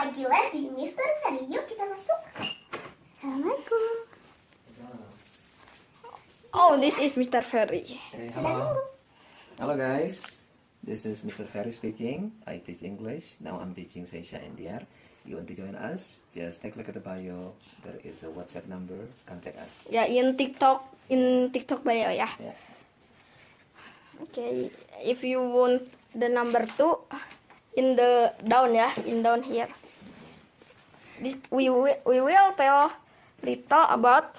lagi les di Mr. Ferry. Yuk kita masuk. Assalamualaikum. Oh, this is Mr. Ferry. Hey, hello. Hello guys. This is Mr. Ferry speaking. I teach English. Now I'm teaching Seisha and Diar. You want to join us? Just take a look at the bio. There is a WhatsApp number. Contact us. Ya, in TikTok bio ya. Yeah. Okay, if you want the number 2 in the down ya, in down here. This, we will tell little about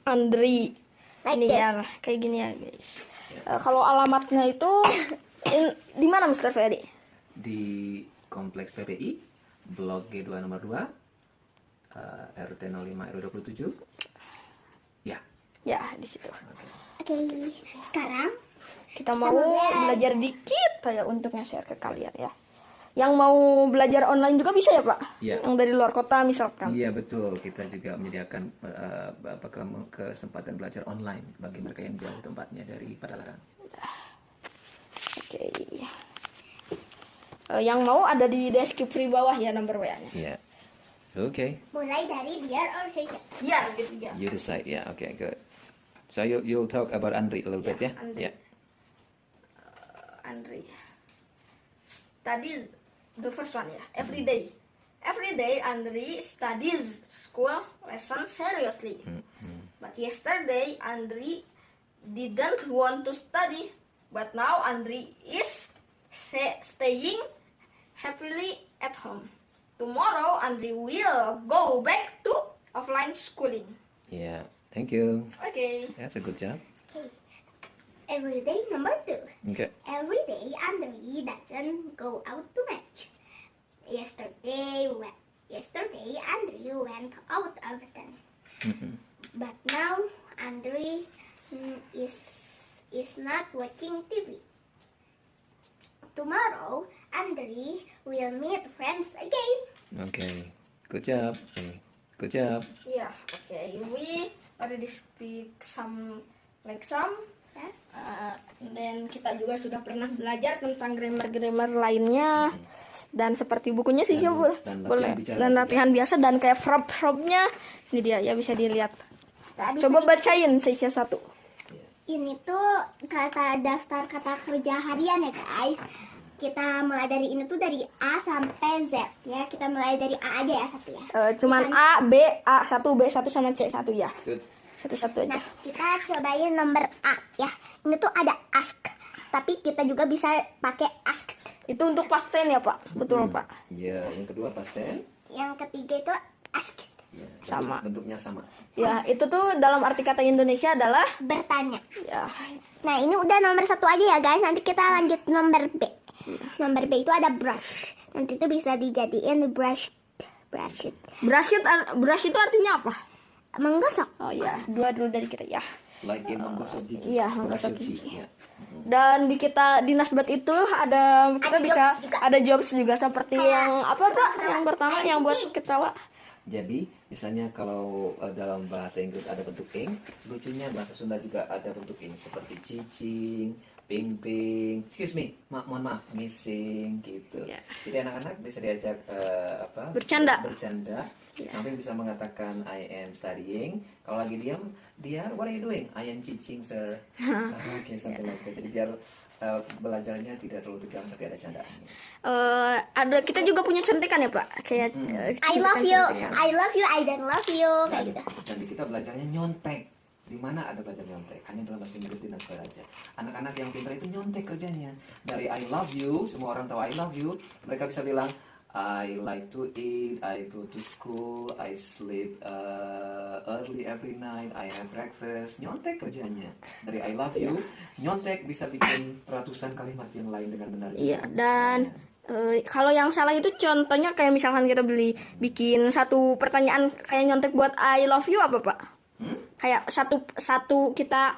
Andri. Like Ini this. ya, kayak gini ya guys. Kalau alamatnya itu di mana Mr. Ferry? Di Kompleks PPI, Blok G2 nomor 2, RT 05 RW 27. Ya. Ya, di situ. Oke, sekarang Kita mau belajar dikit ya untuk nge-share ke kalian ya. Yang mau belajar online juga bisa ya Pak? Iya. Yang dari luar kota misalkan. Iya betul, kita juga menyediakan kesempatan belajar online bagi mereka yang jauh tempatnya dari Padalarang. Oke. Yang mau ada di deskripsi bawah ya nomor WA-nya. Iya. Okay. mulai dari Diar or Seisha. Iya, gitu ya. You decide. Yeah. Okay. Good. So you'll talk about Andri a little bit, Yeah, yeah? Andri. Yeah. Andri. Studies the first one ya. Every day. Every day Andri studies school lesson seriously. But yesterday Andri didn't want to study. But now Andri is staying happily at home. Tomorrow Andri will go back to offline schooling. Yeah. Thank you. Okay. That's a good job. Everyday number 2. Okay. Every day Andri doesn't go out to match. Yesterday Andri went out often. But now Andri is not watching TV. Tomorrow Andri will meet friends again. Okay. Good job. Okay. Good job. Yeah, okay. We already speak some Ya. Dan kita juga sudah pernah belajar tentang grammar lainnya. Dan seperti bukunya sih Dan boleh. latihan Boleh. bicara Dan juga. latihan biasa dan kayak verb-verbnya. Ini dia ya bisa dilihat. Tadi Coba bacain Seisha 1. ini tuh kata daftar kata kerja harian ya guys. Kita mulai dari ini tuh dari A sampai Z ya. Kita mulai dari A aja ya satu ya. Cuman A, B, A1, B1 sama C1 ya. Good. Satu-satu aja. Nah, kita cobain nomor A ya. Ini tuh ada ask. Tapi kita juga bisa pakai ask. Itu untuk past tense ya, Pak? Betul, Pak? Ya, yang kedua past tense. Yang ketiga itu ask. Ya, Sama. Bentuknya sama. Ya, itu tuh dalam arti kata Indonesia adalah Bertanya. ya. Nah, ini udah nomor 1 aja ya guys. Nanti kita lanjut nomor B. Nomor B itu ada brush. Nanti itu bisa dijadiin brush. Brush it. Brush itu artinya apa? Menggosok. Oh ya, dua dulu dari kita ya. Like in menggosok gigi. Iya, menggosok Brush your gigi. teeth, ya. Dan di kita di Nasbat itu kita bisa jobs juga. ada jobs juga seperti yang apa Pak? Yang pertama yang buat ketawa. Jadi, misalnya kalau dalam bahasa Inggris ada bentuk ing, lucunya bahasa Sunda juga ada bentuk ing seperti cicing, ping-ping, excuse me, mohon maaf, missing gitu. Ya. Jadi anak-anak bisa diajak Bercanda. sampai bisa mengatakan I am studying. Kalau lagi diam, dia what are you doing? I am teaching, sir. Oke, something like that. Jadi biar belajarnya tidak terlalu tegang tapi ada candaannya. Ada kita juga punya contekan ya Pak, kayak I love you. ya. I love you. I don't love you. Kayak gitu. Jadi kita belajarnya nyontek. Di mana ada belajar nyontek? Hanya dalam bahasa Inggris di Nasbar aja. Anak-anak yang pintar itu nyontek kerjanya. Dari I love you, semua orang tahu I love you, mereka bisa bilang I like to eat, I go to school, I sleep early every night, I have breakfast. Nyontek kerjanya. Dari I love you, nyontek bisa bikin ratusan kalimat yang lain dengan benar. iya dan kalau yang salah itu contohnya kayak misalkan kita bikin satu pertanyaan kayak nyontek buat I love you apa Pak? Kayak satu kita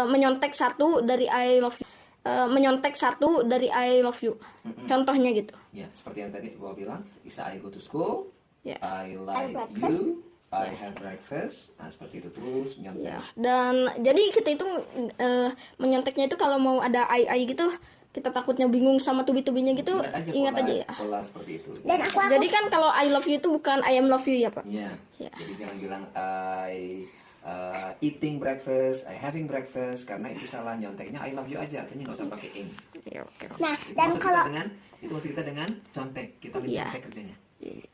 menyontek satu dari I love you. Menyontek satu dari I love you. Contohnya gitu. Ya, seperti yang tadi gua bilang, bisa I go to school, Ya. I like breakfast. you, I have breakfast. Nah, seperti itu terus nyontek. Ya, dan jadi kita itu menyonteknya itu kalau mau ada ai gitu, kita takutnya bingung sama tubi-tubinya gitu, ingat aja ya. Pola seperti itu. Dan aku Jadi kan kalau I love you itu bukan I am love you ya, Pak. Ya. Ya. Jadi jangan bilang I eating breakfast, I having breakfast, karena itu salah. Nyonteknya I love you aja, artinya nggak usah pakai ing. Ya, oke. Nah, Itu dan maksud kita kalau dengan itu maksud kita dengan contek, kita Iya. mencontek kerjanya.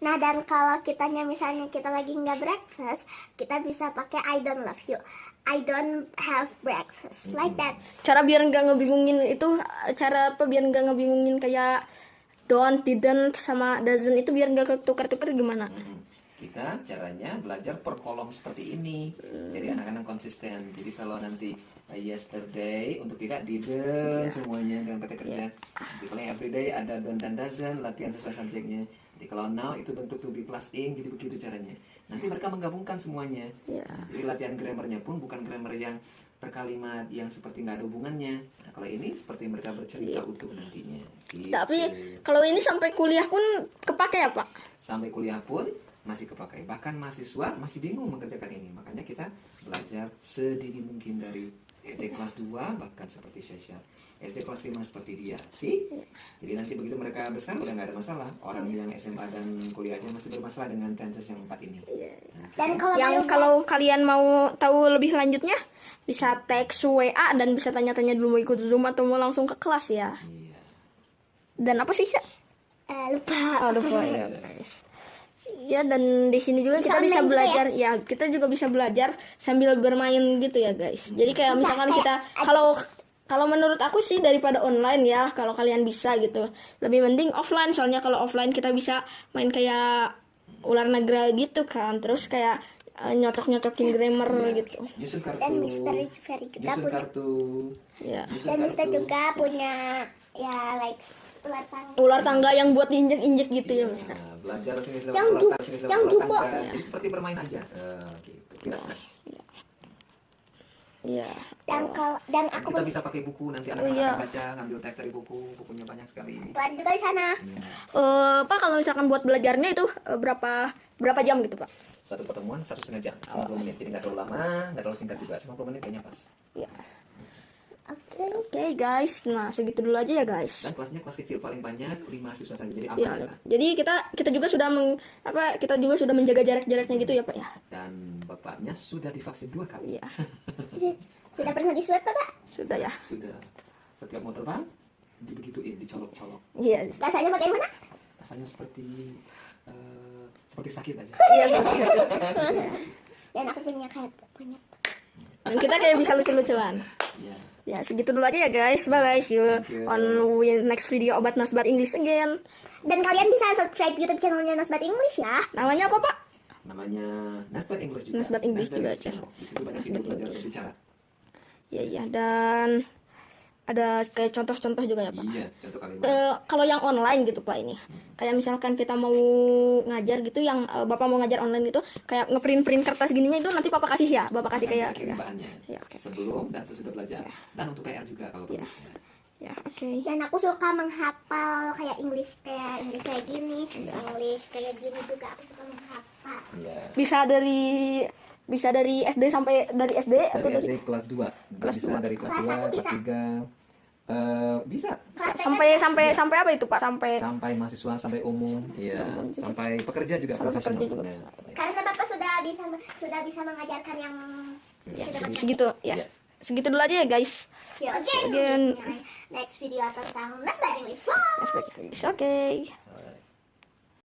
Nah, dan kalau kitanya misalnya kita lagi nggak breakfast, kita bisa pakai I don't love you. I don't have breakfast. Like that. Cara biar nggak ngebingungin itu, cara apa biar nggak ngebingungin kayak don't, didn't sama doesn't itu biar nggak ketukar-tukar gimana? Kita caranya belajar per kolom seperti ini. Jadi anak-anak konsisten. Jadi kalau nanti yesterday untuk tidak didn't semuanya dengan kata kerja. Jadi kalau everyday ada don't dan doesn't, latihan sesuai subjeknya. Jadi kalau now itu bentuk to be plus ing, jadi begitu caranya. Nanti mereka menggabungkan semuanya. Jadi latihan grammarnya pun bukan grammar yang berkalimat yang seperti nggak ada hubungannya. Nah, kalau ini seperti mereka bercerita utuh nantinya. Gitu. Tapi kalau ini sampai kuliah pun kepake ya, Pak? Sampai kuliah pun masih kepakai. Bahkan mahasiswa masih bingung mengerjakan ini. Makanya kita belajar sedini mungkin dari SD kelas 2 bahkan seperti saya. SD kelas 5 seperti dia. Sih? Jadi nanti begitu mereka besar udah nggak ada masalah. Orang yang SMA dan kuliah aja masih bermasalah dengan tenses yang 4 ini. Dan kalau Yang kalau kalian mau tahu lebih lanjutnya bisa teks WA dan bisa tanya-tanya dulu mau ikut Zoom atau mau langsung ke kelas ya. Iya. Dan apa sih, Sya? lupa. Aduh, ya guys. Ya, dan di sini juga kita Bisa bisa online juga belajar ya. Kita juga bisa belajar sambil bermain gitu ya, guys. Jadi kayak Bisa, misalkan kayak kita kalau menurut aku sih daripada online ya, kalau kalian bisa gitu. Lebih mending offline, soalnya kalau offline kita bisa main kayak ular naga gitu kan. Terus kayak nyocok-nyocokin grammar gitu. Nyusun kartu. Dan Mr. Ferry kita Nyusun punya. kartu. Ya. Nyusun Dan Mr. kartu. juga punya ya like ular tangga. Ular tangga yang buat diinjek-injek gitu ya, Mister. Nah, belajar sini lewat Yang ular du- tangga, sini lewat yang ular dubo. tangga. Jadi seperti bermain aja. Gitu. Tidak stres. Iya. Dan aku Kita bisa pakai buku nanti anak-anak iya. akan baca, ngambil teks dari buku, bukunya banyak sekali. buat juga di sana. Pak, kalau misalkan buat belajarnya itu berapa jam gitu, Pak? Satu pertemuan 1,5 jam, 50 menit. Jadi nggak terlalu lama, nggak terlalu singkat juga. 50 menit kayaknya pas. Ya. Oke. Oke, guys. Nah, segitu dulu aja ya, guys. Dan kelasnya kelas kecil paling banyak 5 siswa saja. Jadi Ya, aman ya. jadi kita juga sudah kita juga sudah menjaga jarak-jaraknya gitu ya, Pak ya. Dan bapaknya sudah divaksin 2 kali. Iya. Sudah pernah di swab, Pak? Sudah ya. Sudah. Setiap mau terbang dibegituin, dicolok-colok. Iya. Rasanya bagaimana? Rasanya seperti sakit aja. Iya. Dan aku punya Dan kita kayak bisa lucu-lucuan. Iya. Ya, segitu dulu aja ya, guys. Bye guys. See you Thank you. on next video about Nasbat English again. Dan kalian bisa subscribe YouTube channelnya Nasbat English ya. Namanya apa, Pak? Namanya Nasbat English juga. Nasbat English juga, English Channel. Di situ banyak video belajar berbicara. Iya, dan ada kayak contoh-contoh juga ya, Pak. Iya, contoh kalimat. Kalau yang online gitu, Pak, ini kayak misalkan kita mau ngajar gitu, yang Bapak mau ngajar online gitu, kayak ngeprint kertas gininya itu nanti Papa kasih ya, Bapak kasih kayak kirim bahannya. Ya, oke. Sebelum dan sesudah belajar. Dan untuk PR juga kalau perlu. Ya, oke. Dan aku suka menghafal kayak English kayak gini, English kayak gini juga aku suka menghafal. Iya. Bisa dari SD sampai dari SD atau Dari dari SD kelas 2. Kelas Bisa dua. dari kelas Kelas 2, satu kelas bisa. 3. Bisa. sampai apa itu, Pak? Sampai Mahasiswa, sampai umum, iya, sampai pekerja juga Sampai profesional. pekerja juga. Nah, Karena Bapak sudah bisa mengajarkan yang segitu ya. Iya. Segitu dulu aja ya, guys. See you again. Again. Next video tentang Nasbat English. Wow. Oke.